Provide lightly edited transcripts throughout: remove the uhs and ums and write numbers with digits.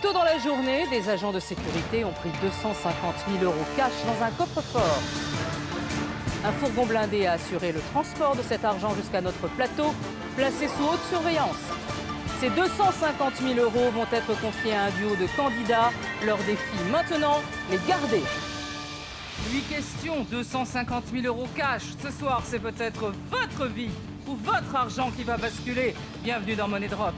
tôt dans la journée, des agents de sécurité ont pris 250 000 € cash dans un coffre-fort. Un fourgon blindé a assuré le transport de cet argent jusqu'à notre plateau, placé sous haute surveillance. Ces 250 000 € vont être confiés à un duo de candidats. Leur défi maintenant, les garder. 8 questions, 250 000 € cash. Ce soir, c'est peut-être votre vie ou votre argent qui va basculer. Bienvenue dans Money Drop.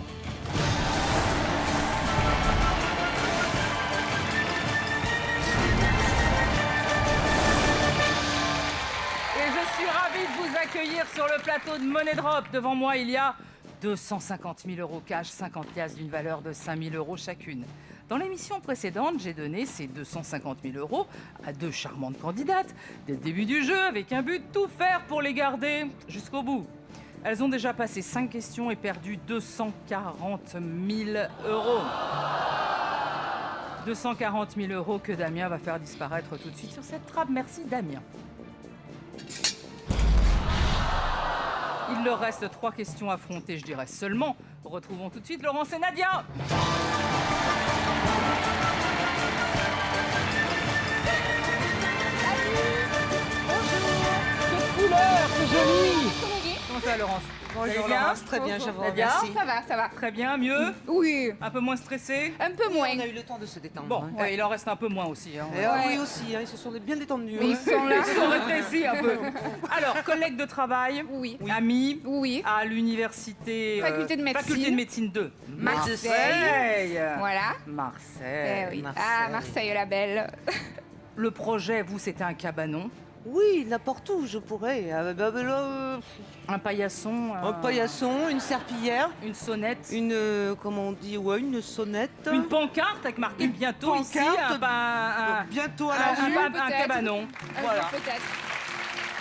Et je suis ravie de vous accueillir sur le plateau de Money Drop. Devant moi, il y a 250 000 € cash, 50 piastres d'une valeur de 5 000 € chacune. Dans l'émission précédente, j'ai donné ces 250 000 € à deux charmantes candidates, dès le début du jeu, avec un but, tout faire pour les garder jusqu'au bout. Elles ont déjà passé 5 questions et perdu 240 000 €. 240 000 € que Damien va faire disparaître tout de suite sur cette trappe. Merci Damien. Il leur reste 3 questions à affronter, je dirais seulement. Retrouvons tout de suite Laurence et Nadia. Quelle couleur, c'est joli. Comment ça va, Laurence? Bonjour Laurence, très bien, je vous Nadia, remercie. Ça va. Très bien, mieux? Oui, Un peu moins stressé? un peu moins. On a eu le temps de se détendre. Bon, hein. il en reste un peu moins aussi. Hein. Et Ouais. oui aussi, hein, ils se sont bien détendus. Mais ils hein. sont là. Ils sont rétrécis un peu. Alors, collègues de travail, Oui. amis, Oui. à l'université... Faculté de médecine. Faculté de médecine 2. Marseille. Voilà. Marseille. Oui. Marseille. Ah, Marseille la belle. Le projet, vous, c'était un cabanon, Oui, n'importe où, je pourrais. un paillasson, Un paillasson, une serpillière, une sonnette, une, comment on dit, ouais, une sonnette. une pancarte avec marqué bientôt ici, pancarte, un bientôt à la un rue. jus, un peut-être. cabanon. Voilà. Peut-être.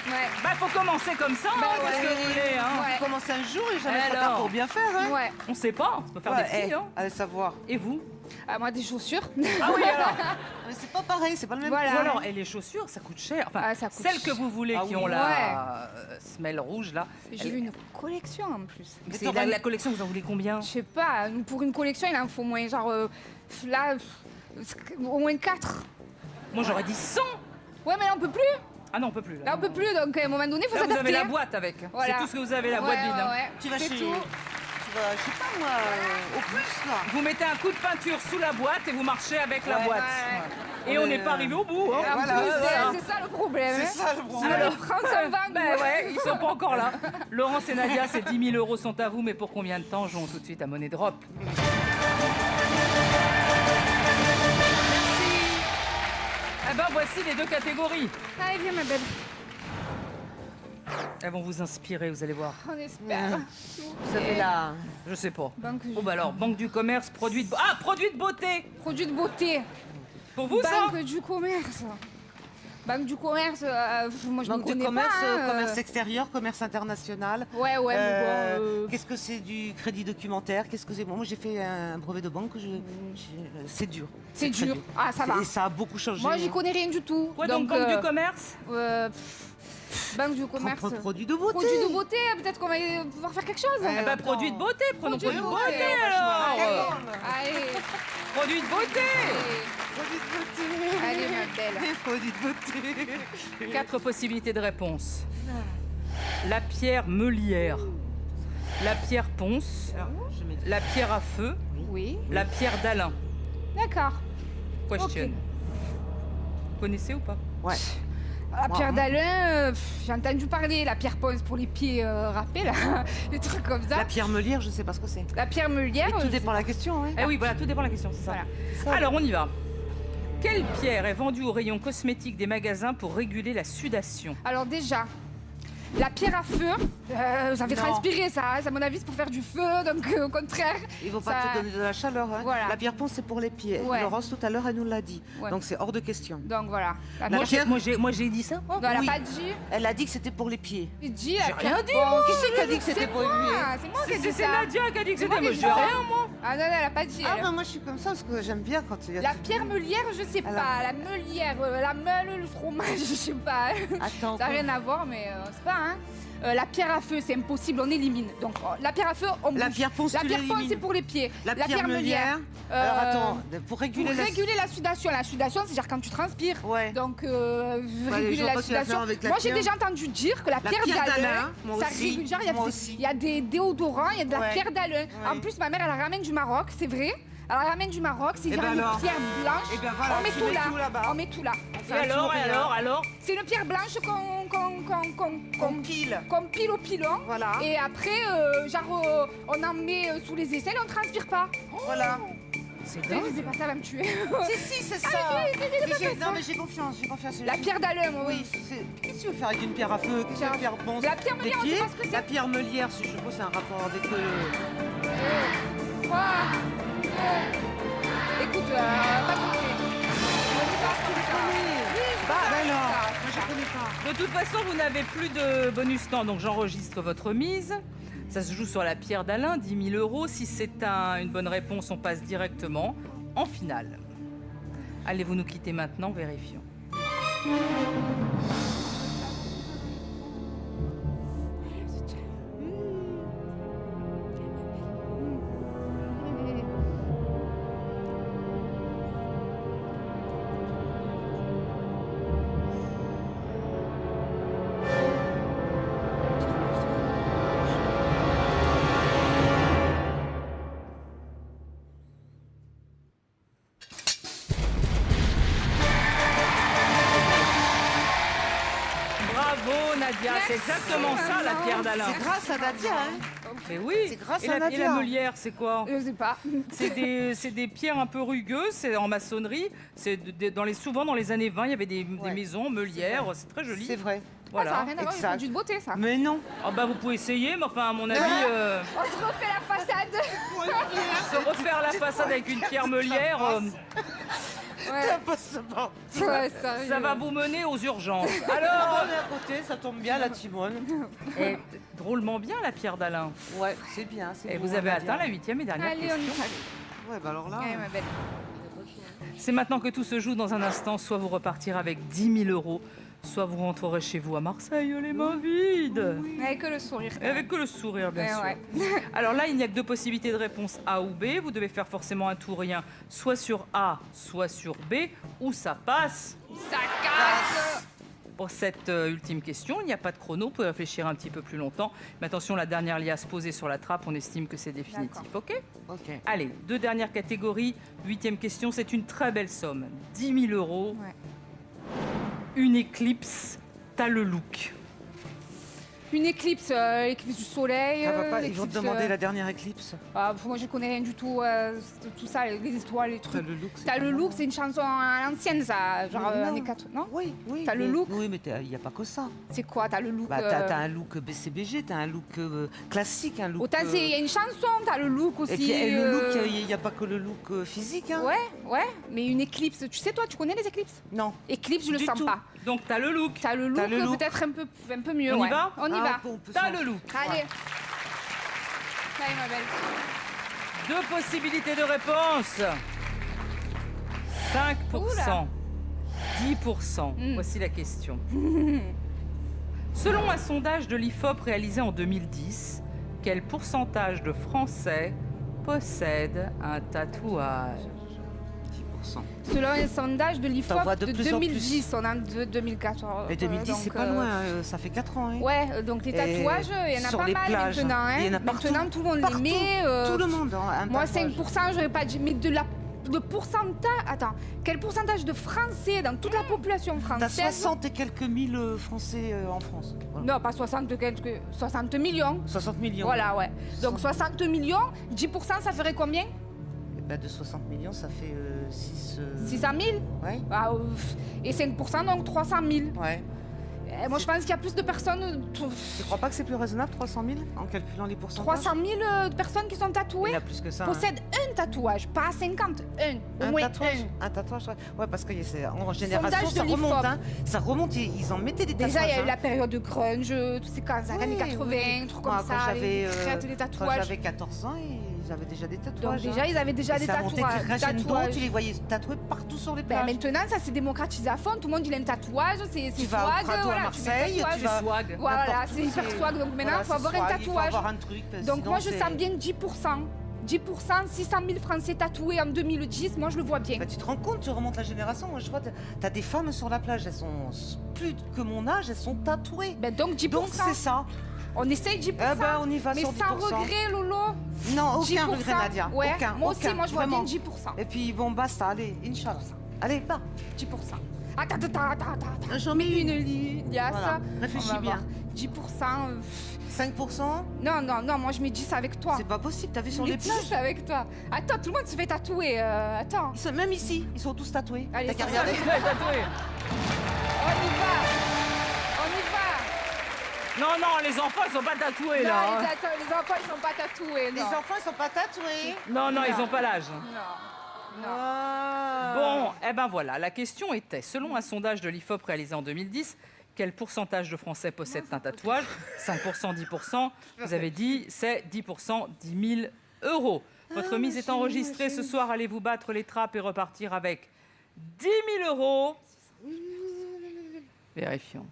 Ouais. Bah, faut commencer comme ça, Bah, qu'est-ce ouais. que vous voulez, hein. Ouais. On commence un jour et jamais trop Alors. tard pour bien faire. Hein. Ouais. On sait pas, on peut faire des petits, hein. Allez savoir. Et vous? Ah, moi, des chaussures. Ah oui, alors. Mais c'est pas pareil, c'est pas le même Voilà. Ou alors, et les chaussures, ça coûte cher. Enfin, Ah, ça coût celles que cher. vous voulez, Ah qui oui. ont la semelle rouge, là. J'ai vu une collection en plus. Mais Mais c'est t'auras la collection, vous en voulez combien? Je sais pas, pour une collection, il en faut au moins, genre, là, au moins 4. Moi, j'aurais dit 100. Ouais, mais là, on peut plus. Ah non, on peut plus. Là, on peut plus, donc à un moment donné, il faut Là, vous s'adapter. avez la boîte avec. Voilà. C'est tout ce que vous avez, la boîte vide. hein. Ouais. Tu vas C'est chez... tout. Tu vas, je sais pas moi, au plus là. Vous mettez un coup de peinture sous la boîte et vous marchez avec la boîte. ouais. Et on n'est pas arrivé au bout. hein. En Voilà, plus, voilà. c'est ça le problème. C'est hein. ça le problème. Alors, France en va. Ben ouais, ils sont pas encore là. Laurence et Nadia, ces 10 000 € sont à vous, mais pour combien de temps? Jouons tout de suite à Money Drop. Merci. Eh ben voici les deux catégories. Allez, viens, ma belle. Elles vont vous inspirer, vous allez voir. On espère. Vous avez la... Je sais pas. Banque, Oh bah alors, banque du commerce, produits de... Ah, produits de beauté. produits de beauté. Pour vous, ça? Banque du commerce. Banque du commerce, moi je ne Banque de connais commerce, pas. hein, commerce extérieur, commerce international. Ouais, mais bon, Qu'est-ce que c'est du crédit documentaire? Qu'est-ce que c'est? Bon, moi j'ai fait un brevet de banque, c'est dur. c'est très dur. Ah, ça va. Et ça a beaucoup changé. Moi, j'y connais rien du tout. Quoi, donc banque du commerce? Banque du commerce. Propre produit de beauté. Produits de beauté, peut-être qu'on va pouvoir faire quelque chose. Eh ben, produits de beauté, prenons Produits produits de de beauté beauté, alors. Allez, Produits de beauté. Produit de beauté. allez, ma belle. Les produits de beauté. 4 possibilités de réponse. La pierre meulière, la pierre ponce, Alors, je mets... la pierre à feu, Oui, la pierre d'Alain. d'accord. Question. Ok. Vous connaissez ou pas? Ouais. La pierre Moi, d'Alain, j'ai entendu parler. La pierre ponce pour les pieds râpés, là. Des trucs comme ça. La pierre meulière, je sais pas ce que c'est. La pierre meulière. Et tout dépend de la question, hein. Eh oui, voilà, tout dépend de la question, c'est ça. Voilà. Alors, on y va. Quelle pierre est vendue au rayon cosmétique des magasins pour réguler la sudation? Alors déjà, la pierre à feu, ça fait Non. transpirer ça. À mon avis, c'est pour faire du feu. Donc au contraire. Ils vont pas Ça- te donner de la chaleur. Hein. Voilà. La pierre ponce, c'est pour les pieds. Ouais. Laurence, tout à l'heure, elle nous l'a dit. Ouais. Donc c'est hors de question. Donc voilà. La Moi, pierre... j'ai dit ça. Non, elle Oui. a pas dit. Elle a dit que c'était pour les pieds. J'ai dit la J'ai pierre rien dit, ponce. Qui c'est qui a dit que c'était C'est pour les pieds? moi. C'est moi qui ai dit C'est ça. Nadia qui a dit que C'est moi c'était. qui ai Moi, dit j'ai ça. rien, moi. Ah non, elle a pas dit. Ah elle. ben moi je suis comme ça parce que j'aime bien quand il y a... La pierre meulière, je sais Alors. pas. La meulière, la meule, le fromage, je sais pas. Attends. Ça n'a rien à voir, mais c'est pas, hein. La pierre à feu, c'est impossible, on élimine. Donc la pierre à feu, on bouge. La pierre ponce, La tu pierre ponce, l'élimines. c'est pour les pieds. La pierre meulière. Alors attends, pour réguler Pour réguler la sudation. La sudation, c'est-à-dire quand tu transpires. Ouais. Donc, je réguler vois la pas ce qu'il va faire sudation. avec la Moi, j'ai pierre. déjà entendu dire que la pierre pierre d'Alain, d'Alain, moi ça aussi, régule. Genre, moi aussi. il y a des déodorants, il y a de la Ouais. pierre d'Alain. En Ouais. plus, ma mère, elle la ramène du Maroc, c'est vrai. Elle la ramène du Maroc, c'est Eh genre ben une alors. pierre blanche. Eh ben voilà, on met tu tout mets là. tout là-bas. On met tout là. Et alors C'est une pierre blanche Qu'on pile. qu'on pile au pilon. Voilà. Et après, on en met sous les aisselles, on ne transpire pas. Voilà. C'est Je dingue. sais pas, ça va me tuer. Si, c'est ça. Non, mais j'ai confiance. La pierre d'Alain, moi, Oui, qu'est-ce que tu veux faire avec une pierre à feu? Qu'est-ce que la pierre ponce? La pierre meulière, on Des sait pieds? pas ce que c'est. La pierre meulière, je suppose c'est un rapport avec Écoute, pas compris. Bah ça, alors, ça. moi je connais pas. De toute façon, vous n'avez plus de bonus temps, donc j'enregistre votre mise. Ça se joue sur la pierre d'Alain, 10 000 euros. Si c'est une bonne réponse, on passe directement en finale. Allez-vous nous quitter maintenant? Vérifions. Bravo Nadia, c'est exactement ça la pierre d'Alain. C'est grâce à Nadia, hein. Mais oui. C'est grâce et à la, et Nadia. la meulière, c'est quoi? Je sais pas. C'est des pierres un peu rugueuses, c'est en maçonnerie. C'est souvent dans les années 20, il y avait des maisons meulières, c'est très joli. C'est vrai. Ah, ça n'a Voilà. rien à voir avec exact. le produit de beauté, ça. Mais non. Ah bah vous pouvez essayer, mais enfin à mon avis, On se refait la façade. se refaire la façade avec une pierre meulière, Ouais, Pas ce bord. ouais, sérieux. ça va vous mener aux urgences. Alors, Alors, on est à côté, ça tombe bien la Timone. et drôlement bien la pierre d'Alain. Ouais, c'est bien. Et vous avez atteint la 8e et dernière Allez, on y question. va. Ouais, bah alors là. Allez, ma belle. C'est maintenant que tout se joue dans un instant. Soit vous repartirez avec 10 000 euros, soit vous rentrerez chez vous à Marseille les mains vides. Avec le sourire. Et avec que le sourire, bien Eh sûr. ouais. Alors là, il n'y a que deux possibilités de réponse A ou B. Vous devez faire forcément un tout ou rien, soit sur A, soit sur B, ou ça passe. Ça casse. Pour cette ultime question, il n'y a pas de chrono, vous pouvez réfléchir un petit peu plus longtemps. Mais attention, la dernière liasse posée sur la trappe, on estime que c'est définitif. OK? Ok. Allez, deux dernières catégories. 8e question, c'est une très belle somme. 10 000 euros. Ouais. Une éclipse, t'as le look. Une éclipse, éclipse du soleil. Ça va pas, ils vont te l'éclipse, demander la dernière éclipse. Moi, je connais rien du tout. Tout ça, les étoiles, les T'as trucs. le look. c'est T'as pas le mal. look, c'est une chanson à l'ancienne, ça. Genre Mais non. années 80. Non? Oui, oui. T'as le mais- look. Oui, mais il n'y a pas que ça. C'est quoi? T'as le look. Bah, t'as un look BCBG, t'as un look classique, un look. Autant il y a une chanson, t'as le look aussi. Et puis le look, il n'y a pas que le look physique. Hein. Ouais, mais une éclipse. Tu sais, toi, tu connais les éclipses? Non. Éclipse, je le Du sens tout. pas. Donc t'as le look. T'as le look, T'as le look. peut-être un peu mieux. On y ouais. va On y Ah, va. on peut T'as s'en- le look. Allez. Allez, ma belle. Deux possibilités de réponse. 5%. 10%. Voici la question. Selon un sondage de l'IFOP réalisé en 2010, quel pourcentage de Français possèdent un tatouage? 10%. Selon un sondage de T'en l'IFOP vois de de plus en 2010, on est en 2014. Et 2010, c'est pas loin, ça fait 4 ans. Hein. Ouais, donc les tatouages, il y en a sur pas les mal plages, maintenant. Hein. il y en a partout. Maintenant, tout le monde Partout. les met. Tout le monde. Hein, un Moi, tatouage. 5%, je vais pas dire. Mais de pourcentage. Attends, quel pourcentage de Français dans toute la population T'as française? 60 et quelques mille Français en France. Voilà. Non, pas 60 millions. 60 millions. Voilà, ouais. Donc 60 millions, 10%, ça ferait combien? Et bah, de 60 millions, ça fait 6... 600 000 Ouais. Ah, et 5%, donc 300 000. Ouais. Moi, je pense qu'il y a plus de personnes. Tu crois pas que c'est plus raisonnable, 300 000, en calculant les pourcentages? 300 000 personnes qui sont Il tatouées y en a plus que ça. hein. possèdent un tatouage, pas 50, au Un moins tatouage, un tatouage, ouais, parce que en génération, Sondage de ça remonte, l'IFOP. hein. Ça remonte, ils en mettaient des tatouages. Déjà, il y a eu hein. la période de grunge, tous ces cas, années 80, trucs comme Moi, ça, les crêtes, les quand tatouages. j'avais 14 ans, et Ils avaient déjà des Donc tatouages. déjà, ils avaient déjà des ça montait crescendo, tu les voyais tatoués partout sur les Ben, plages. maintenant, ça s'est démocratisé à fond. Tout le monde, il a un tatouage. C'est Tu vas au swag. Prado à voilà, Marseille, tu mets un tu tatouage. vas swag. Voilà, n'importe c'est où, hyper swag. Donc maintenant, il faut avoir un swag, tatouage. Il faut avoir un truc. Donc sinon moi, je c'est- sens bien 10%. 10%, 600 000 Français tatoués en 2010, moi je le vois bien. Bah, tu te rends compte, tu remontes la génération. Moi, je vois, t'as des femmes sur la plage, elles sont plus que mon âge, elles sont tatouées. Ben donc 10%. Donc c'est ça. On essaye 10%. Eh ben, on y va mais sur 10%. sans regret, Lolo. Non, aucun 10%. regret, Nadia. Ouais, Aucun, moi aussi, aucun, moi je vois vraiment. bien 10%. Et puis bon, basta, allez, Inch'Allah. Allez, pas. 10%. Attends. J'en Mets mets une liasse. Voilà, On réfléchis va bien. voir. 10%. 5%, Non, moi je mets 10 avec toi. c'est pas possible, t'as vu sur Je les mets plages 10 avec toi. Attends, tout le monde se fait tatouer. Attends. Même ici, ils sont tous tatoués. Allez, T'as qu'à ça regarder. Tatoué. On y va. Non, les enfants, ils sont pas tatoués, Non, là. hein. les enfants ils sont pas tatoués. Les Non. enfants, ils sont pas tatoués. Non, ils ont pas l'âge. Non. Bon, eh ben voilà, la question était, selon un sondage de l'IFOP réalisé en 2010, quel pourcentage de Français possèdent un tatouage? 5%, 10%. Vous avez dit, c'est 10%, 10 000 euros. Votre mise est enregistrée. Ce soir, allez vous battre les trappes et repartir avec 10 000 euros. Vérifions.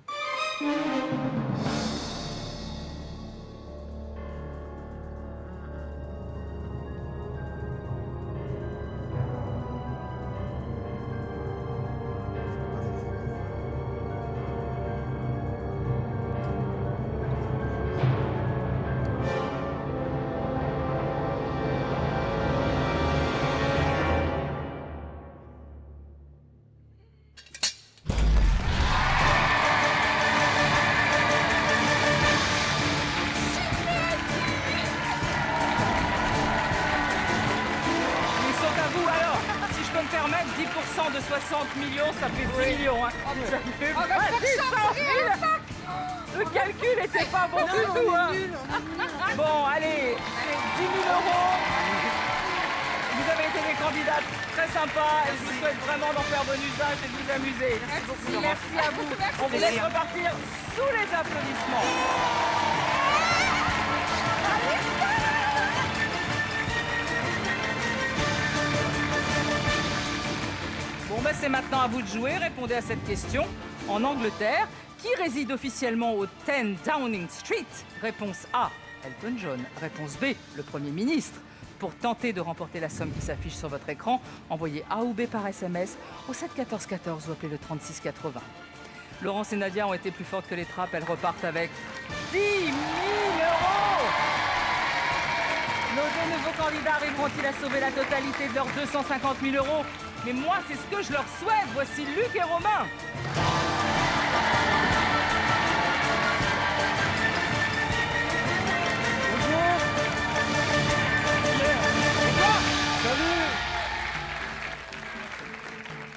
Ils sont à vous alors. Si je peux me permettre, 10% de 60 millions, ça fait 6 millions. Hein. Ça fait On va pas faire 600 000. Le calcul était pas bon du tout. Hein. Bon, allez, c'est 10 000 euros. Vous avez été des candidates très sympas et je vous souhaite vraiment d'en faire bon usage et de vous amuser. Merci beaucoup, Laurence. Merci à vous. On vous laisse repartir sous les applaudissements. Bon, ben c'est maintenant à vous de jouer. Répondez à cette question. En Angleterre, qui réside officiellement au 10 Downing Street? Réponse A, Elton John. Réponse B, le Premier ministre. Pour tenter de remporter la somme qui s'affiche sur votre écran, envoyez A ou B par SMS au 7 14 14 ou appelez le 36 80. Laurence et Nadia ont été plus fortes que les trappes. Elles repartent avec 10 000 euros. Nos deux nouveaux candidats arriveront-ils à sauver la totalité de leurs 250 000 euros? Mais moi, c'est ce que je leur souhaite. Voici Luc et Romain.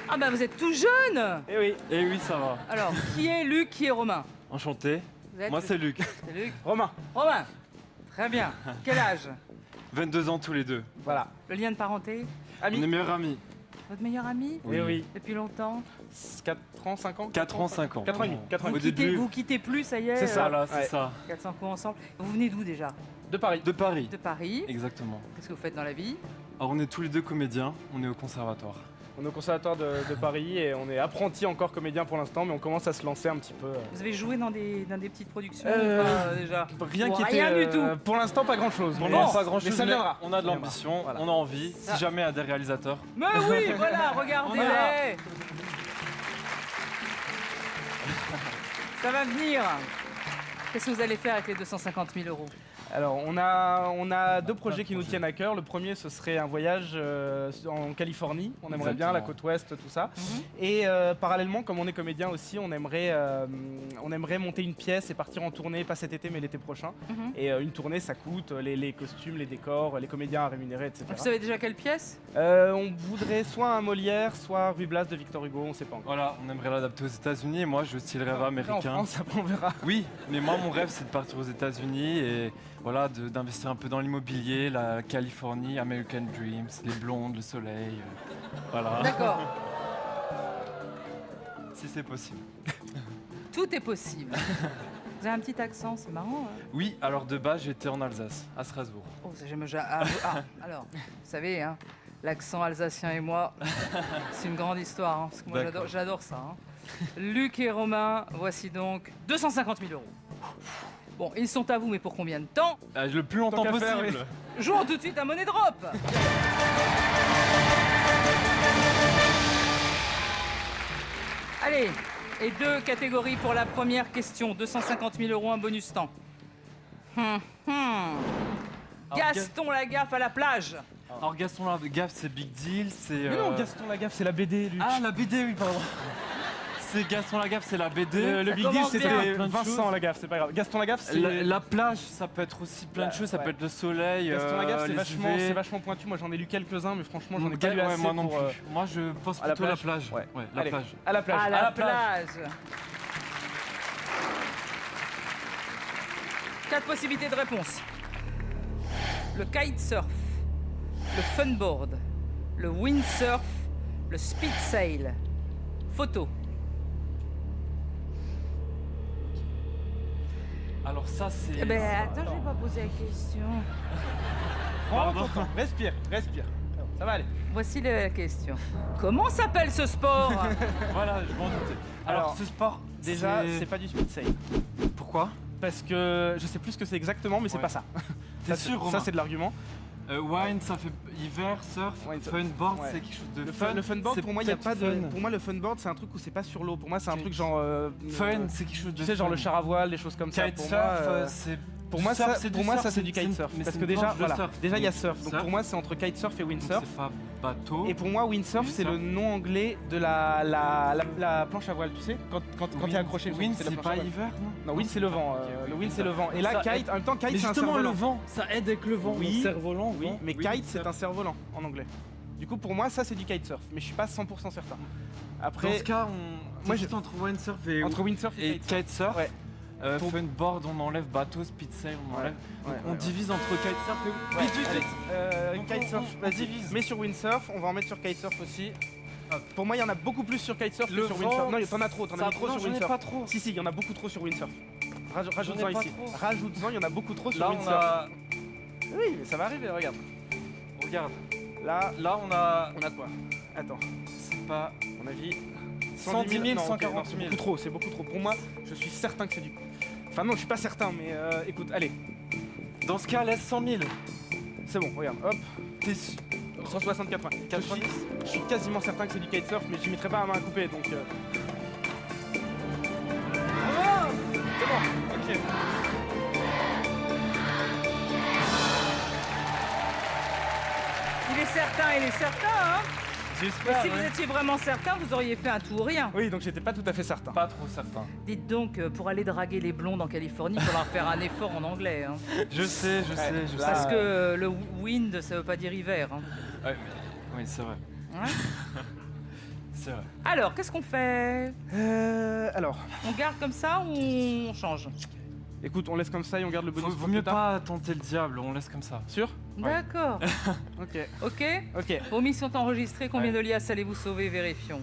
Ah ben vous êtes tout jeunes. Eh oui, ça va. Alors, qui est Luc, qui est Romain? Enchanté. Vous êtes Moi, c'est Luc. C'est Luc. Romain. Romain. Très bien. Quel âge? 22 ans tous les deux. Voilà. Le lien de parenté? On est meilleurs amis. Votre meilleur ami? Oui. Eh oui. Depuis longtemps? 4 ans, 5 ans 4 ans, 5 ans. 4 ans et demi. 4 ans et Vous demi. quittez, vous quittez plus, ça y est? C'est ça. Voilà, c'est Ouais. ça. 400 coups ensemble. Vous venez d'où déjà? De Paris. De Paris. De Paris. Exactement. Qu'est-ce que vous faites dans la vie? Alors, on est tous les deux comédiens. On est au conservatoire. On est au conservatoire de Paris et on est apprenti encore comédien pour l'instant, mais on commence à se lancer un petit peu. Vous avez joué dans des petites productions Euh, ou pas, déjà? Rien Ou qui rien était, du tout. Pour l'instant, pas grand-chose. Pour mais- l'instant, pas mais grand-chose, ça mais viendra. on a de Ça l'ambition, Voilà. on a envie. Si jamais il y a des réalisateurs. Mais oui, voilà, regardez-les. Ça va venir. Qu'est-ce que vous allez faire avec les 250 000 euros? Alors, on a deux projets qui nous tiennent à cœur. Le premier, ce serait un voyage en Californie. On aimerait bien la côte ouest, tout ça. Et parallèlement, comme on est comédien aussi, on aimerait monter une pièce et partir en tournée, pas cet été, mais l'été prochain. Et une tournée, ça coûte les costumes, les décors, les comédiens à rémunérer, etc. Vous savez déjà quelle pièce? On voudrait soit un Molière, soit Ruy Blas de Victor Hugo, on sait pas encore. Voilà, on aimerait l'adapter aux États-Unis et moi, je style rêve En américain. France, après, on verra. Oui, mais moi, mon rêve, c'est de partir aux États-Unis et voilà, d'investir un peu dans l'immobilier, la Californie, American Dreams, les blondes, le soleil. Voilà. D'accord. Si c'est possible. Tout est possible. Vous avez un petit accent, c'est marrant. Hein? Oui, alors de base, j'étais en Alsace, à Strasbourg. Oh, Alors, vous savez, hein, l'accent alsacien et moi, c'est une grande histoire. Hein, parce que moi, j'adore ça. Hein. Luc et Romain, voici donc 250 000 euros. Bon, ils sont à vous, mais pour combien de temps? Le plus longtemps Tant qu'à faire, possible. Jouons tout de suite à Money Drop. Allez, et 2 catégories pour la première question. 250 000 euros, un bonus temps. Gaston Lagaffe à la plage. Alors Gaston Lagaffe, c'est Big Deal, c'est... Mais non, Gaston Lagaffe, c'est la BD, Luc. Ah, la BD, oui, pardon. C'est Gaston Lagaffe, c'est la BD. Le Big Deal, commence c'était bien. Vincent Lagaffe, c'est pas grave. Gaston Lagaffe, c'est... La plage, ça peut être aussi plein de choses, ça peut être le soleil, Gaston Lagaffe, les UV. c'est vachement pointu. Moi, j'en ai lu quelques-uns, mais franchement, j'en ai pas lu Ouais, assez moi non pour... plus. Moi, je pense à la plutôt la plage. plage. Ouais. La Allez, plage. à la plage. À la plage. 4 possibilités de réponse. Le kitesurf, le funboard, le windsurf, le speed sail. Photo. Alors ça, c'est... Eh ben attends, je vais pas poser la question. Prends ton temps. Respire. Ça va aller. Voici la question. Comment s'appelle ce sport? Voilà, je m'en doutais. Alors, Alors, ce sport, Déjà, c'est pas du speed sail. Pourquoi? Parce que je sais plus ce que c'est exactement, mais c'est Ouais. pas ça. T'es sûr, Romain? Ça, c'est de l'argument. Wine, ça fait hiver, surf, Wine, surf. funboard, Ouais. c'est quelque chose de Le funboard, c'est pour moi, il y a peut-être pas de. fun. Pour moi, le funboard, c'est un truc où c'est pas sur l'eau. Pour moi, c'est un Ok. truc genre. Fun, c'est quelque chose de Tu sais, genre fun. le char à voile, des choses comme ça. Pour Kitesurf, moi, c'est... pour moi, ça, c'est pour du moi, surf, ça c'est du c'est une- kitesurf. mais Parce c'est que une déjà, planche de voilà, surf. déjà il y a Donc, surf. Donc surf. pour moi, c'est entre kitesurf et Donc, windsurf. c'est pas bateau. Et pour moi, windsurf, c'est le Windsurf. nom anglais de la planche à voile, tu sais, quand il est accroché. Wind, la c'est planche à pas voile. hiver, non? Non, wind, c'est le vent. Ok, Le wind, c'est le vent. Et là, Ça kite, aide. en même temps, Mais kite, c'est un justement, le cerf-volant. vent, ça aide avec le vent. Oui. Donc, cerf-volant, Oui, vent. mais kite, c'est un cerf-volant en anglais. Du coup, pour moi, ça, c'est du kitesurf. Mais je suis pas 100% certain. Dans Après, ce cas, moi, j'étais entre windsurf et... entre windsurf et et kitesurf. kitesurf. Ouais. Pour- Funboard, on enlève bateau, speed sail, on enlève. Ouais, Donc, on ouais. divise entre kitesurf et... Ouais, Vite, vite, allez. vite. Kitesurf, on vas-y. divise. Mets sur windsurf, on va en mettre sur kitesurf aussi. Pour moi, il y en a beaucoup plus sur kitesurf que Le sur vent, windsurf. Non, t'en as trop, t'en as ça- mis trop non, sur j'en ai windsurf. pas trop. Si, il y en a beaucoup trop sur windsurf. Rajoute-en J'en ai pas ici. trop. Rajoute-en, il y en a beaucoup trop sur Là, on windsurf. a... Oui, mais ça va arriver, regarde. Regarde. Là, Là, on a... quoi? Attends, C'est pas... à mon avis. 110 000, non, ok, 140 non, 000. c'est beaucoup trop, c'est beaucoup trop. Pour moi, je suis certain que c'est du. Enfin, non, je suis pas certain, mais écoute, allez, Dans ce cas, laisse 100 000. c'est bon, regarde, hop, T'es sûr 160, 80. 90. Je suis quasiment certain que c'est du kitesurf, mais j'y mettrai pas la main à couper, donc. C'est bon, ok. Il est certain, hein. Mais J'espère. si vous ouais. étiez vraiment certain, vous auriez fait un tout ou rien. Oui, donc j'étais pas tout à fait certain. Pas trop certain. Dites donc, pour aller draguer les blondes en Californie, il faudra faire un effort en anglais. Hein. Je sais, je sais. là- Parce que le wind, ça veut pas dire hiver. Hein. Ouais, oui, c'est vrai. Hein. C'est vrai. Alors, qu'est-ce qu'on fait? Alors, On garde comme ça ou on change? écoute, on laisse comme ça et on garde le bonus. Vaut pour mieux plus tard. pas tenter le diable, on laisse comme ça. Sûr? D'accord. Ok. Ok. Ok. Vos missions sont enregistrées. Combien Ouais. de liasses allez-vous sauver? Vérifions.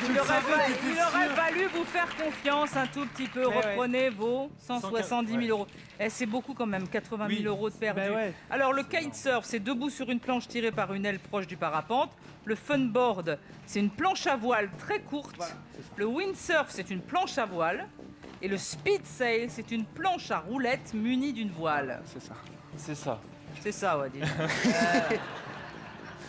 Il aurait fallu vous faire confiance un tout petit peu. ouais. Reprenez vos 170 000 ouais. euros. Eh, c'est beaucoup quand même, 80 000 Oui. euros de perdus. Ben ouais. Alors le kitesurf, c'est debout sur une planche tirée par une aile proche du parapente. Le funboard, c'est une planche à voile très courte. Voilà, c'est ça. Le windsurf, c'est une planche à voile. Et le speed sail, c'est une planche à roulettes munie d'une voile. C'est ça. C'est ça. C'est ça, ouais, dis.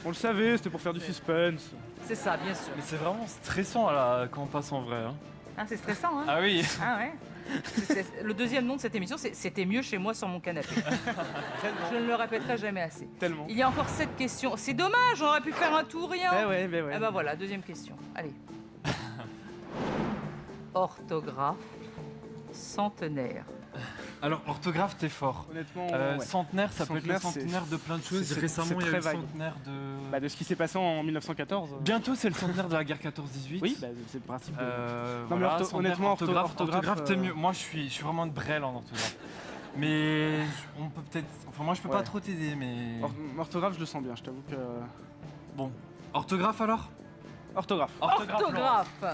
On le savait, c'était pour faire du suspense. C'est ça, bien sûr. Mais c'est vraiment stressant là, quand on passe en vrai. Hein. Ah, c'est stressant, hein? Ah oui. Ah ouais. Le deuxième nom de cette émission, c'est C'était mieux chez moi sur mon canapé. Je ne le répéterai jamais assez. Tellement. Il y a encore 7 questions. C'est dommage, on aurait pu faire un tout ou rien. Ben ouais. Ah bah voilà, deuxième question. Allez. Orthographe centenaire. Alors, orthographe, t'es fort. Honnêtement, ouais. Centenaire, ça peut être le Centenaire, c'est- centenaire de plein de choses. c'est- Récemment, c'est il y a eu très le vague. centenaire de... Bah, de ce qui s'est passé en 1914. Bientôt, c'est le centenaire de la guerre 14-18. Oui, bah, c'est le principe. de- Non, mais honnêtement, orthographe, t'es euh, mieux. Moi, je suis vraiment de Brel en orthographe. Mais on peut peut-être... Enfin, moi, je peux Ouais. pas trop t'aider, mais... Orthographe, je le sens bien, je t'avoue que. Bon. Orthographe, alors? Orthographe. Orthographe. Ça,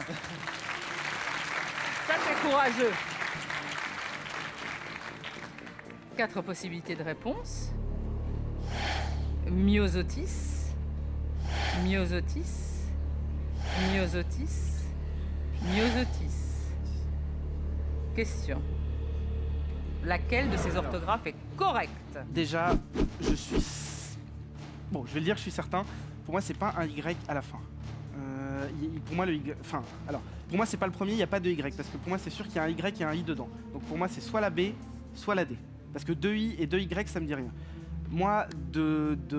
c'est courageux. 4 possibilités de réponse. Myosotis, myosotis, myosotis, myosotis. Question. Laquelle de ces orthographes est correcte? Déjà, je suis. Bon, je vais le dire, je suis certain. Pour moi, c'est pas un Y à la fin. Pour moi, le Y. Enfin, alors, pour moi, c'est pas le premier, il n'y a pas de Y. Parce que pour moi, c'est sûr qu'il y a un Y et un I dedans. Donc pour moi, c'est soit la B, soit la D. Parce que 2 I et 2 Y, ça me dit rien. Moi,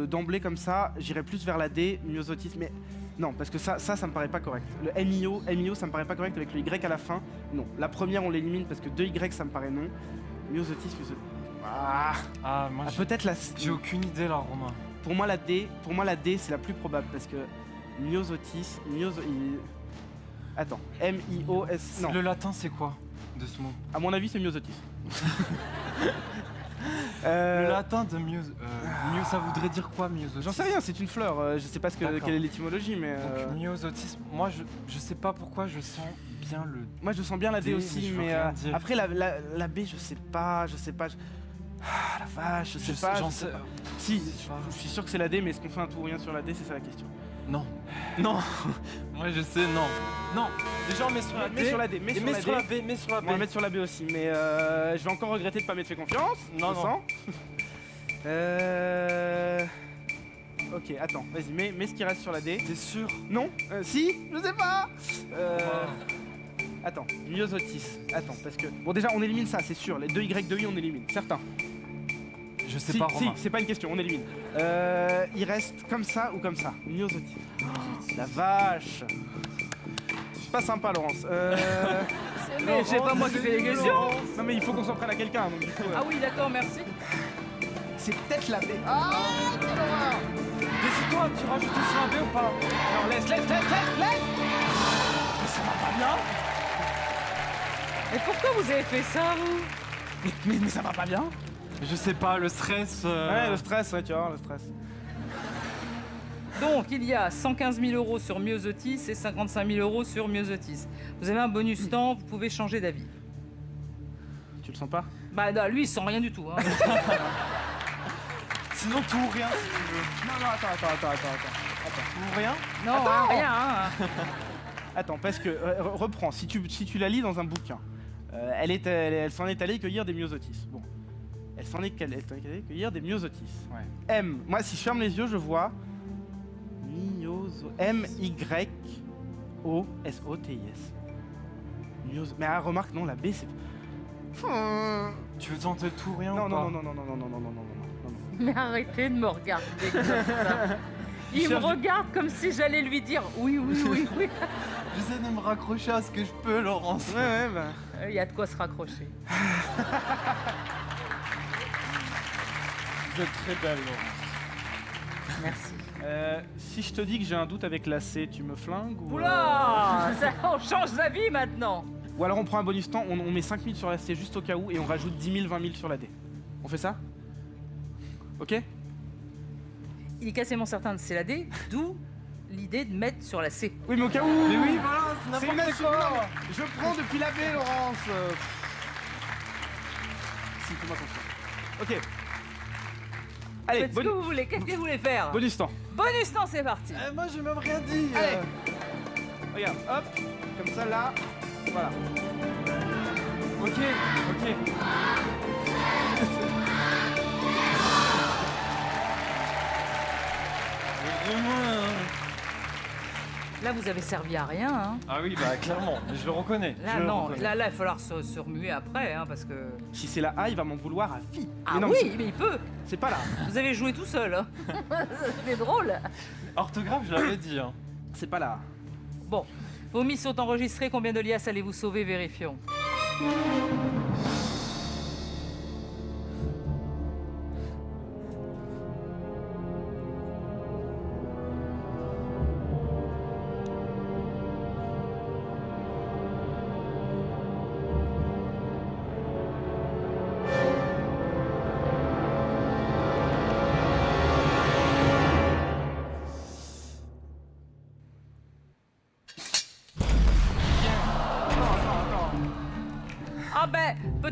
d'emblée comme ça, j'irais plus vers la D, myosotis. Mais non, parce que ça me paraît pas correct. Le MIO, ça me paraît pas correct avec le Y à la fin. Non. La première, on l'élimine parce que 2 Y, ça me paraît non. Myosotis. Ah, moi, Peut-être la. j'ai aucune idée, là, Romain. Pour moi, la D, c'est la plus probable parce que myosotis, Attends, M-I-O-S. Non, Le latin, c'est quoi de ce mot? à mon avis, c'est myosotis. Le latin de ça voudrait dire quoi, myosotis? J'en sais rien, c'est une fleur. Je sais pas D'accord. quelle est l'étymologie, mais. Donc, myosotis, moi, je sais pas pourquoi je sens bien le... Moi, je sens bien la D D, aussi, mais je veux mais rien dire. après la B, je sais pas. Ah la vache, je sais pas. J'en je sais sais... pas. Si, je suis sûr que c'est la D, mais est-ce qu'on fait un tout ou rien sur la D, c'est ça la question. Non. Non. Moi, je sais, non. Non. Déjà, on met sur la D. Mets sur la D, mets Et sur mets la sur la D. B, mets sur la On va B. mettre sur la B aussi, mais je vais encore regretter de pas m'être fait confiance. Non, je non. sens. Ok, attends, vas-y, mets ce qui reste sur la D. T'es sûr? Non Si Je sais pas Attends, myosotis. Attends, parce que. Bon, déjà, on élimine ça, c'est sûr. Les 2 Y, 2 I, on élimine. Certain. Je sais Si, pas, si, Romain. c'est pas une question, on élimine. Il reste comme ça ou comme ça. Myosotis. La vache. C'est pas sympa, Laurence. Mais c'est pas moi qui fais les questions. Non, mais il faut qu'on s'en prenne à quelqu'un. Donc, du coup, Ah oui, d'accord, merci. c'est peut-être la B. Ah, quelle horreur. Décide-toi, tu rajoutes sur la B ou pas? Non, laisse. Mais ça va pas bien. Mais pourquoi vous avez fait ça, vous? Mais ça va pas bien. Je sais pas, le stress... Ouais, le stress, ouais, tu vois, le stress. Donc, il y a 115 000 € sur myosotis et 55 000 € sur myosotis. Vous avez un bonus temps, vous pouvez changer d'avis. Tu le sens pas? Bah, non, lui, il sent rien du tout. Hein. Sinon, tout ou rien, si tu veux. Non, attends. Tout ou rien? Non, Attends. hein, rien. Hein. Attends, parce que, reprends, si tu la lis dans un bouquin, elle s'en est allée cueillir des myosotis. Bon. Elle s'en est allée cueillir des myosotis. Ouais. M. Moi, si je ferme les yeux, je vois M-Y-O-S-O-T-I-S. Mais remarque, non, la B, c'est... Tu veux tenter tout ou rien Non. ou pas? Mais arrêtez de me regarder comme ça. Il me Cherche du- regarde comme si j'allais lui dire oui. J'essaie de me raccrocher à ce que je peux, Laurence. Ouais, bah... Il y a de quoi se raccrocher. Vous êtes très belle, Laurence. Merci. Si je te dis que j'ai un doute avec la C, tu me flingues ou... Oula On change d'avis maintenant. Ou alors on prend un bonus temps, on met 5 000 sur la C juste au cas où et on rajoute 10 000, 20 000 sur la D. On fait ça? Ok? Il est quasiment certain que c'est la D, d'où l'idée de mettre sur la C. Oui, mais au cas où... Mais oui, voilà, c'est C'est une n'importe assurance. quoi. Je prends depuis la B, Laurence. Si, fais-moi confiance. Ok. Allez, Faites ce que vous voulez. Qu'est-ce que vous voulez faire? bonus temps. Bonus temps, c'est parti. Moi, j'ai même rien dit. Allez. Regarde, hop, comme ça là. Voilà. Ok. Là, vous avez servi à rien. Hein. Ah oui, bah clairement, mais je le reconnais. Là, je le non. reconnais. Là, il va falloir se remuer après, hein, parce que... Si c'est la A, il va m'en vouloir à vie. Ah Mais non, oui, mais mais il peut. c'est pas là. Vous avez joué tout seul. Hein. C'est drôle. Orthographe, je l'avais dit. Hein. C'est pas là. Bon, vos miss sont enregistrées. Combien de liasses allez-vous sauver? Vérifions.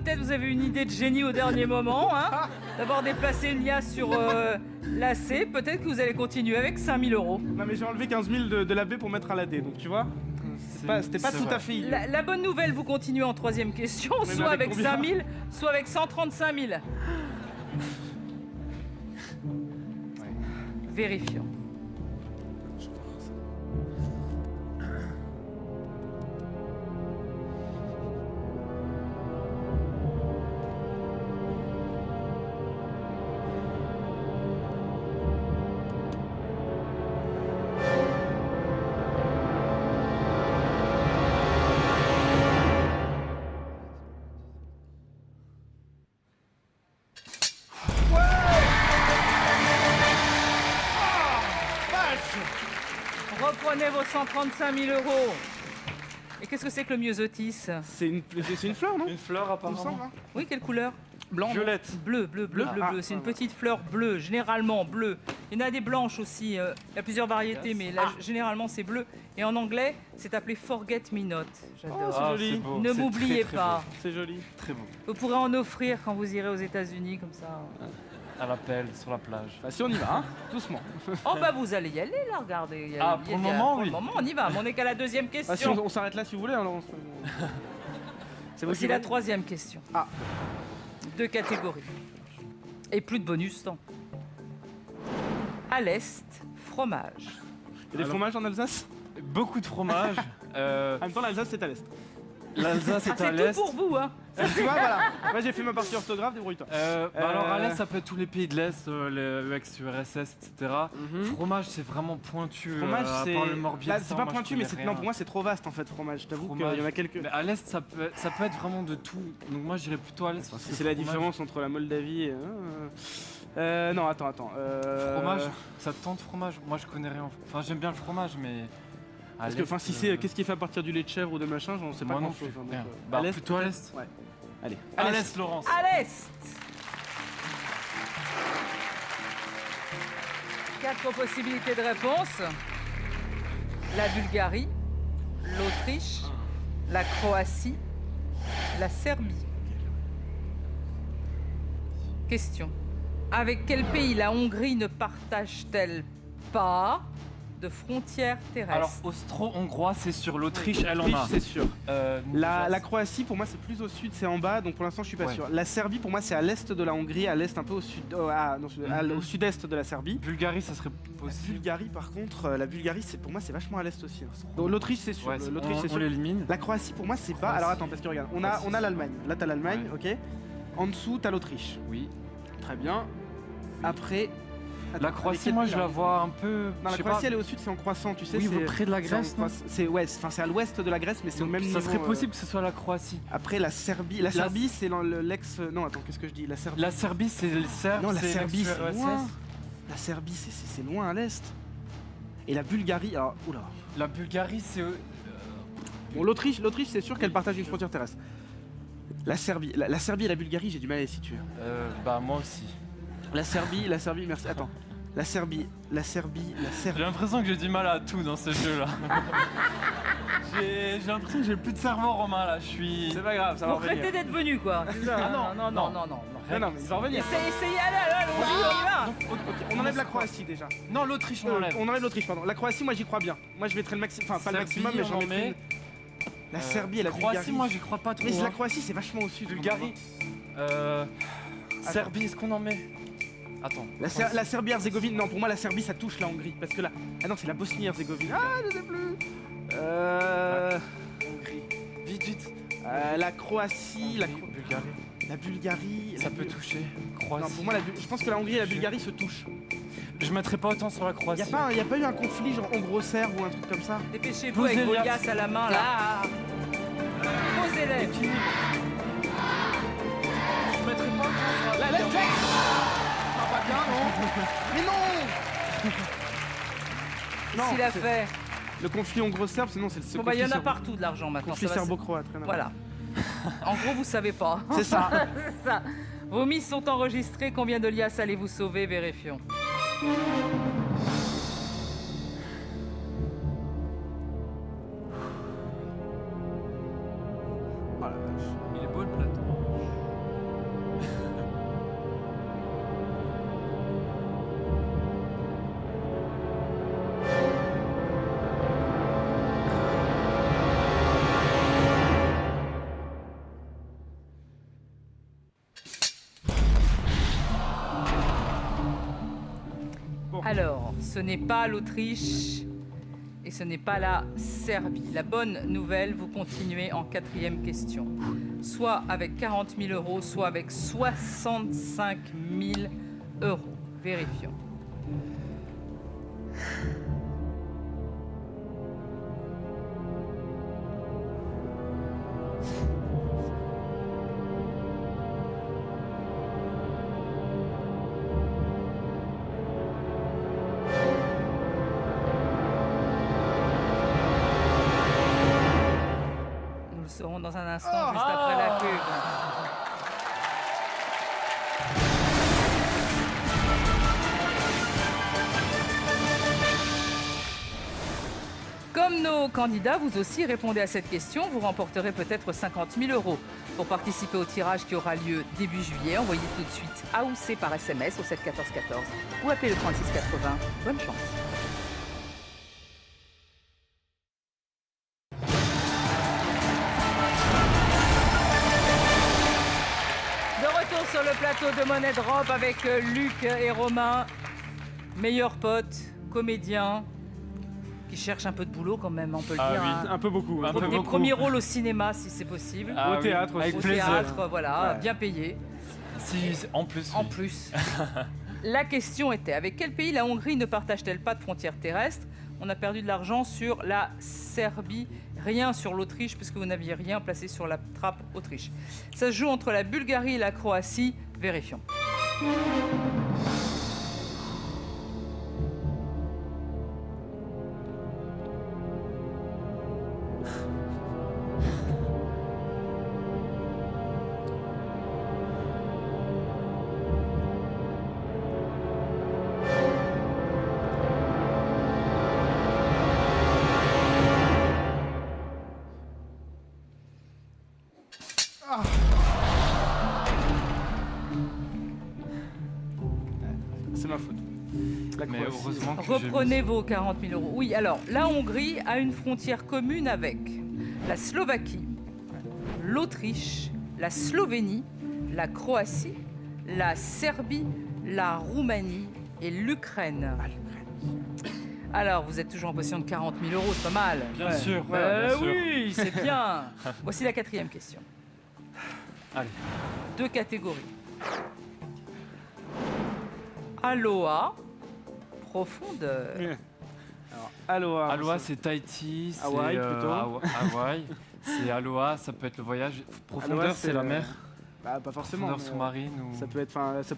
peut-être vous avez une idée de génie au dernier moment, hein, d'avoir déplacé une liasse sur l'AC. Peut-être que vous allez continuer avec 5000 €. Non mais j'ai enlevé 15 000 de la B pour mettre à la D, donc tu vois. C'était pas tout à fait idiot. La bonne nouvelle, vous continuez en troisième question, Mais soit avec avec combien 5000, soit avec 135 000. Vérifions. Reprenez vos 135 000 €. Et qu'est-ce que c'est que le myosotis? C'est une fleur, non? Une fleur Il me apparemment. semble, hein. Oui, quelle couleur? Blanc. non Violette. Bleu, bleu, bleu, bleu, Ah, bleu. C'est une ouais. petite fleur bleue, généralement bleue. Il y en a des blanches aussi. Il y a plusieurs variétés, mais là, généralement, c'est bleu. Et en anglais, c'est appelé Forget Me Not. J'adore. c'est joli. beau. Ne C'est m'oubliez très, très pas. beau. C'est joli. Très beau. Vous pourrez en offrir quand vous irez aux États-Unis, comme ça. À l'appel, sur la plage. Bah, si on y va, hein, doucement. Oh, bah, vous allez y aller, là, regardez. Ah, pour le moment, oui. Pour le moment, on y va. Mais on n'est qu'à la deuxième Bah, si question. on s'arrête là si vous voulez. Alors, c'est Voici la troisième question. Ah. 2 catégories. Et plus de bonus temps. À l'Est, fromage. Il y a des fromages en Alsace? Beaucoup de fromage. En même temps, l'Alsace c'est à l'est. L'Alsace Ah, est à c'est l'est. tout pour vous, hein. Tu vois, voilà. Moi j'ai fait ma partie orthographe, débrouille-toi. Alors à l'est, ça peut être tous les pays de l'Est, le ex-URSS, etc. Fromage, c'est vraiment pointu. Fromage, à c'est. part le Morbihan, Bah, ça, c'est pas moi, je pointu, mais connais non, rien. pour moi c'est trop vaste en fait, fromage. Je t'avoue qu'il Fromage. y en a quelques. Mais à l'est, ça peut être vraiment de tout. Donc moi, j'irais plutôt à l'est. parce que C'est la fromage- différence entre la Moldavie et. Non, attends. Fromage, ça te tente fromage? Moi, je connais rien. Enfin, j'aime bien le fromage, mais. à Parce que, l'est, enfin, si c'est. Qu'est-ce qui est fait à partir du lait de chèvre ou de machin, j'en sais pas Moi non grand chose. plus, rien. à Bah, l'est, plutôt à peut-être l'est. Ouais. Allez. À l'est, Laurence. À l'Est. 4 possibilités de réponse. La Bulgarie, l'Autriche, la Croatie, la Serbie. Question. Avec quel pays la Hongrie ne partage-t-elle pas de frontières terrestres? Alors, austro-hongrois, c'est sur l'Autriche, elle en a. Autriche, c'est sûr. Nous, La Croatie, pour moi, c'est plus au sud, c'est en bas, donc pour l'instant, je suis pas Ouais. sûr. La Serbie, pour moi, c'est à l'est de la Hongrie, à l'est un peu au sud, au sud-est de la Serbie. Bulgarie, ça serait La possible. Bulgarie, par contre, la Bulgarie, c'est pour moi, c'est vachement à l'est aussi. hein. Donc l'Autriche, c'est sûr. Ouais, L'Autriche, c'est on sûr. l'élimine. La Croatie, pour moi, c'est bas. Croatie. Alors attends, parce que regarde, on a Croatie. l'Allemagne. Là, t'as l'Allemagne, ok. En dessous, t'as l'Autriche. Oui. Très bien. Après. La Attends, Croatie, avec moi, quel je pays, la là vois un peu. Non, je la sais Croatie, pas. elle est au sud, c'est en croissant, tu sais. Oui, c'est près de la c'est en Grèce, non croissant- c'est ouais, c'est à l'ouest de la Grèce, mais c'est au Donc, même ça niveau. serait possible que ce soit la Croatie. Après, la Serbie. La Serbie, c'est l'ex. Non, attends, qu'est-ce que je dis? La Serbie. La Serbie, c'est les Serbes. Non, la c'est Serbie, c'est l'ex-URSS. loin. La Serbie, c'est loin à l'est. Et la Bulgarie, alors, oula. La Bulgarie, c'est. Bon, l'Autriche, c'est sûr qu'elle partage une frontière terrestre. La Serbie et la Bulgarie, j'ai du mal à les situer. Bah, moi aussi. La Serbie, merci. Attends. La Serbie. J'ai l'impression que j'ai du mal à tout dans ce jeu-là. J'ai l'impression que j'ai plus de cerveau, Romain, là. Je suis. C'est pas grave, ça va Vous regrettez revenir. d'être venu, quoi. C'est ça, Ah hein. non, non. Non, mais il va revenir. Essayez, allez, on y va. Ok, on enlève la Croatie déjà. Non, l'Autriche, on enlève. On enlève l'Autriche, pardon. La Croatie, moi j'y crois bien. Moi je mettrais le maximum. Enfin, pas le Serbie, maximum, mais j'en on en mettrais. met. La Serbie et la Croatie, Bulgarie. moi, j'y crois pas trop. Mais la hein. Croatie, c'est vachement au sud. Bulgarie. Serbie, est-ce qu'on en met? Attends. La Serbie-Herzégovine, non, pour moi la Serbie ça touche la Hongrie. Parce que là. Ah non, c'est la Bosnie-Herzégovine. Ah, je sais plus. Hongrie. Vite. La Croatie, Bulgarie. la Bulgarie. Ça peut toucher. Croatie. Non, pour moi, je pense que la Hongrie et la Bulgarie se touchent. Je mettrais pas autant sur la Croatie. Y a pas eu un conflit genre hongro-serbe ou un truc comme ça? Dépêchez-vous Posez avec vos les liasses à la main, là. Posez-les. Je mettrais pas autant sur la Let's check. Ah, pas bien, non. Mais non. S'il a c'est- fait. Le conflit hongro-serbe, sinon c'est le Bon, bah, il y en a serbo- partout de l'argent maintenant. conflit ça va, serbo-croate. rien à voir. Voilà. En gros, vous savez pas. C'est ça. C'est ça. Vos mises sont enregistrées. Combien de liasses allez-vous sauver? Vérifions. Oh la vache. Il est beau le plateau. Alors, ce n'est pas l'Autriche et ce n'est pas la Serbie. La bonne nouvelle, vous continuez en 4e question. Soit avec 40 000 euros, soit avec 65 000 euros. Vérifions. Nous le saurons dans un instant, juste après la pub. Comme nos candidats, vous aussi répondez à cette question. Vous remporterez peut-être 50 000 euros. Pour participer au tirage qui aura lieu début juillet, envoyez tout de suite A ou C par SMS au 7 14 14 ou appelez le 36 80. Bonne chance. De retour sur le plateau de Monnaie Drop avec Luc et Romain, meilleurs potes, comédiens, qui cherchent un peu de boulot quand même, on peut le dire. Hein. Un peu beaucoup. Des premiers rôles au cinéma si c'est possible. Ah Au théâtre aussi. avec Au plaisir. théâtre, voilà, Ouais. bien payé. Si, en plus. En oui. plus. La question était, avec quel pays la Hongrie ne partage-t-elle pas de frontières terrestres? On a perdu de l'argent sur la Serbie, rien sur l'Autriche, puisque vous n'aviez rien placé sur la trappe Autriche. Ça se joue entre la Bulgarie et la Croatie. Vérifions. C'est ma faute. La Mais Croatie. heureusement que j'ai Reprenez mis- vos 40 000 euros. Oui, alors, la Hongrie a une frontière commune avec la Slovaquie, l'Autriche, la Slovénie, la Croatie, la Serbie, la Roumanie et l'Ukraine. Alors, vous êtes toujours en possession de 40 000 euros, c'est pas mal. Bien Ouais. sûr. bien sûr. Oui, c'est bien. Voici la 4e question. Allez. 2 catégories. Aloha, profondeur. Alors, Aloha. Aloha, c'est Tahiti, c'est Hawaï, plutôt. Hawaï. C'est Aloha, ça peut être le voyage. Profondeur, Aloha, c'est la mer. Bah, pas forcément. Profondeur mais, sous-marine ou. ça peut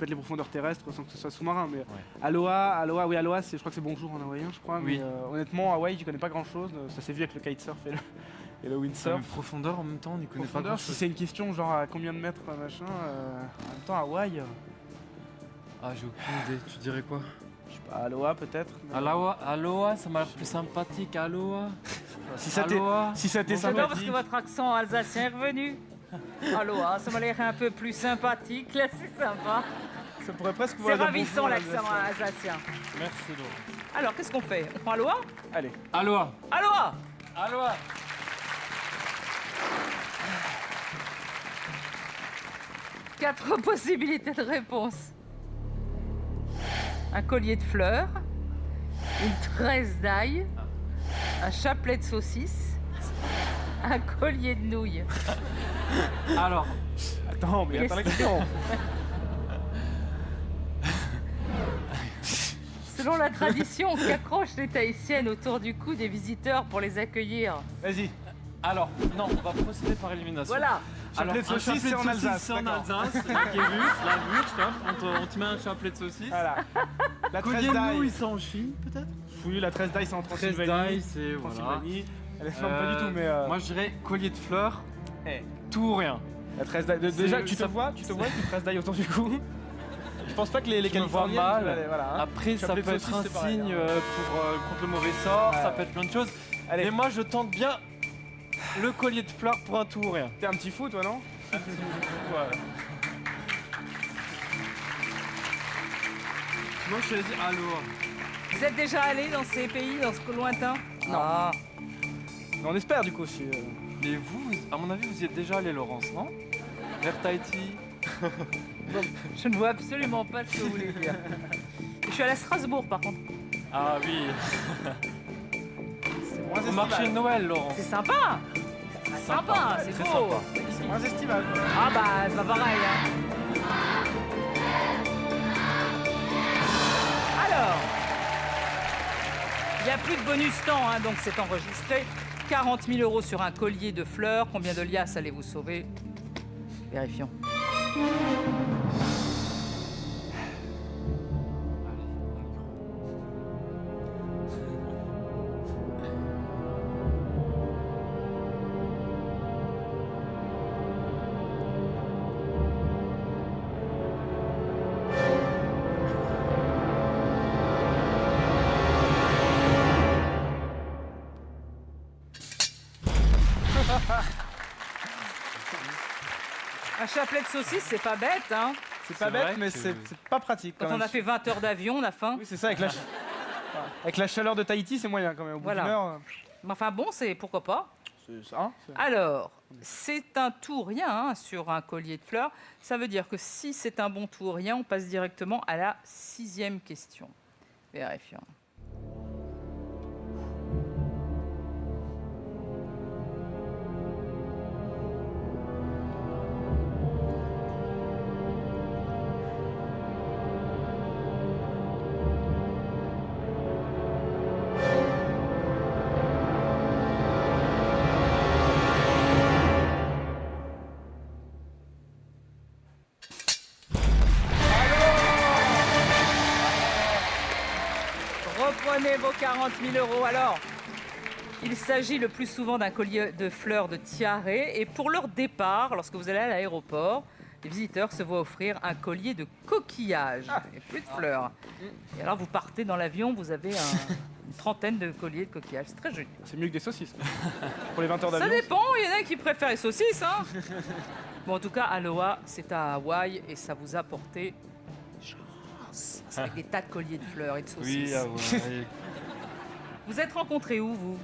être les profondeurs terrestres sans que ce soit sous-marin. Mais Aloha, oui, Aloha, je crois que c'est bonjour en hawaïen, je crois. Oui. Mais honnêtement, Hawaï, je connais pas grand-chose. Ça s'est vu avec le kitesurf et le Ça, windsurf. mais profondeur en même temps, on n'y connaît Profondeur, pas si grand-chose. c'est une question genre à combien de mètres, machin. En même temps, Hawaï, Ah, j'ai aucune idée. Tu dirais quoi? je sais pas, Aloha peut-être. mais- Aloha, ça m'a l'air plus sympathique. Aloha. Si ça t'est Aloha. si ça t'est J'adore parce sympathique. que votre accent alsacien est revenu. Aloha, ça m'a l'air un peu plus sympathique, là c'est sympa. Ça pourrait presque C'est vouloir dire ravissant bonjour, l'accent l'Alsacien. alsacien. Merci Laurent. Alors, qu'est-ce qu'on fait? On prend Aloha? Allez. Aloha. Aloha! Aloha. Quatre possibilités de réponse. Un collier de fleurs, une tresse d'ail, un chapelet de saucisses, un collier de nouilles. Alors, Attends, mais attends la question. Selon la tradition qu'accrochent les Tahitiennes autour du cou des visiteurs pour les accueillir. Vas-y. alors, non, on va procéder par élimination. Voilà. Chapelet de un saucisse, c'est en Alsace, c'est en d'accord. Alsace, c'est marqué Wurst, la Wurst, hop, on te met un chapelet de saucisse. Voilà. La tresse Collier de nouilles, d'ail. c'est en Chine, peut-être? Oui, la tresse d'ail, c'est en Tresse Transylvanie. d'ail, c'est voilà. Transylvanie. Elle est pas du tout, mais. Moi, je dirais collier de fleurs, Eh, tout ou rien. la tresse d'ail. C'est- Déjà, tu te ça- vois avec une tresse d'ail autour du cou. Je pense pas que les Je me vois Californiens. mal. Voilà. Après, ça Chapelet peut de être saucisse, un c'est pareil, signe hein. contre le mauvais sort, Ouais. ça peut être plein de choses. Allez, Mais moi, je tente bien le collier de fleurs pour un tout ou rien. t'es un petit fou, toi, non? Ouais. Moi, je te dit Aloha. Vous êtes déjà allé dans ces pays, dans ce lointain? Non. Ah. Mais on espère, du coup, si. Et vous, à mon avis, vous y êtes déjà allé, Laurence, non? Vers Tahiti. Je ne vois absolument pas ce que vous voulez dire. suis allée à Strasbourg, par contre. Ah oui. C'est moins Au marché de estival. Noël, Laurence. C'est sympa. C'est sympa, c'est très beau. sympa. C'est moins estival. Ah bah, c'est pas pareil. Hein. Alors, il n'y a plus de bonus temps, hein, donc c'est enregistré. 40 000 € sur un collier de fleurs. Combien de liasses allez-vous sauver? Vérifions. Un chapelet de saucisse, c'est pas bête, hein. C'est pas C'est vrai bête, mais que- c'est pas pratique. Quand quand on même. a fait 20 heures d'avion, on a faim. Oui, c'est ça, avec la chaleur de Tahiti, c'est moyen quand même. Au bout Voilà. d'une heure, Mais enfin bon, c'est pourquoi pas. c'est ça. Alors, c'est un tout ou rien hein, sur un collier de fleurs. Ça veut dire que si c'est un bon tout ou rien, on passe directement à la 6e question. Vérifions. Reprenez vos 40 000 €. Alors, il s'agit le plus souvent d'un collier de fleurs de tiare. Et pour leur départ, lorsque vous allez à l'aéroport, les visiteurs se voient offrir un collier de coquillages et plus de fleurs. Et alors, vous partez dans l'avion, vous avez une trentaine de colliers de coquillages. C'est très joli. C'est mieux que des saucisses. Pour les 20 heures Ça d'avion. dépend, il y en a qui préfèrent les saucisses. Hein. Bon, en tout cas, Aloha, c'est à Hawaï et ça vous a porté chance. C'est avec des tas de colliers de fleurs et de saucisses. Oui, ah ouais. Vous êtes rencontrés où, vous?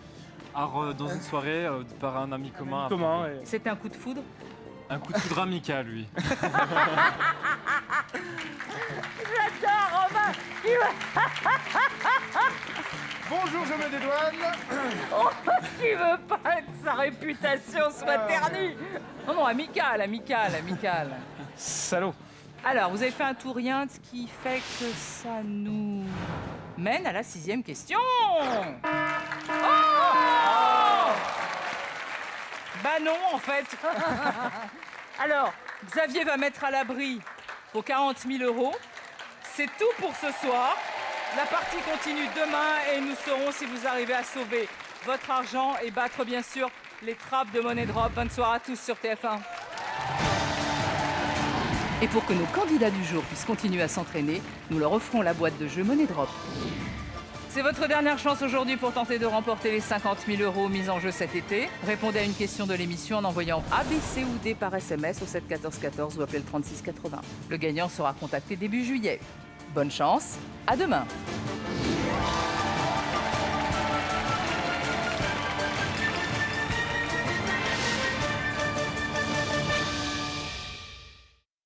Alors, dans une soirée, par un ami commun. Comment et- C'était un coup de foudre? Un coup de foudre amical, lui. J'adore, Romain. Bonjour, je me dédouane. Qui veut pas que sa réputation soit ternie? Non, non, amical. Salaud. Alors, vous avez fait un tout rien, ce qui fait que ça nous mène à la 6e question. Oh! Bah non, en fait. Alors, Xavier va mettre à l'abri vos 40 000 €. C'est tout pour ce soir. La partie continue demain et nous saurons si vous arrivez à sauver votre argent et battre, bien sûr, les trappes de Money Drop. Bonne soirée à tous sur TF1. Et pour que nos candidats du jour puissent continuer à s'entraîner, nous leur offrons la boîte de jeu Money Drop. C'est votre dernière chance aujourd'hui pour tenter de remporter les 50 000 € mis en jeu cet été. Répondez à une question de l'émission en envoyant A, B, C ou D par SMS au 7 14 14 ou appelez le 36 80. Le gagnant sera contacté début juillet. Bonne chance, à demain.